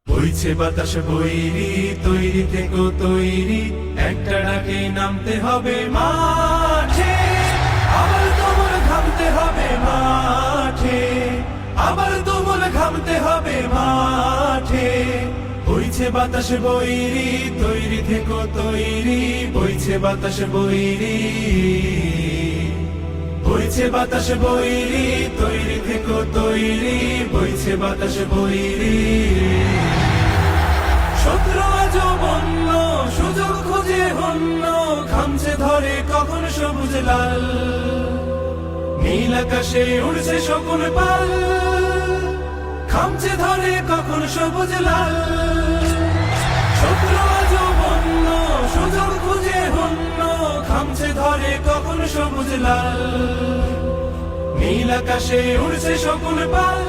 বইছে বাতাস বৈরি, তৈরি থেকো তৈরি, একটা ডাকে নামতে হবে মাঠে। আবার তোমার ঘামতে হবে মাঠে, আবার তোমার ঘামতে হবে মাঠে। বইছে বাতাস বৈরি, তৈরি থেকো তৈরি, বইছে বাতাস বৈরি, বইছে বাতাস বৈরি, তৈরি থেকো তৈরি, বইছে বাতাস বৈরি। শত্রু আজও বন্য, সুযোগ খুঁজে হন্য, খামছে ধরে কখন সবুজ লাল। নীল আকাশে উড়ছে শকুন পাল, খামছে ধরে কখন সবুজ লাল। শত্রু আজও বন্য, সুযোগ খুঁজে হন্য, খামছে ধরে কখন সবুজ লাল। নীল আকাশে উড়ছে শকুন পাল।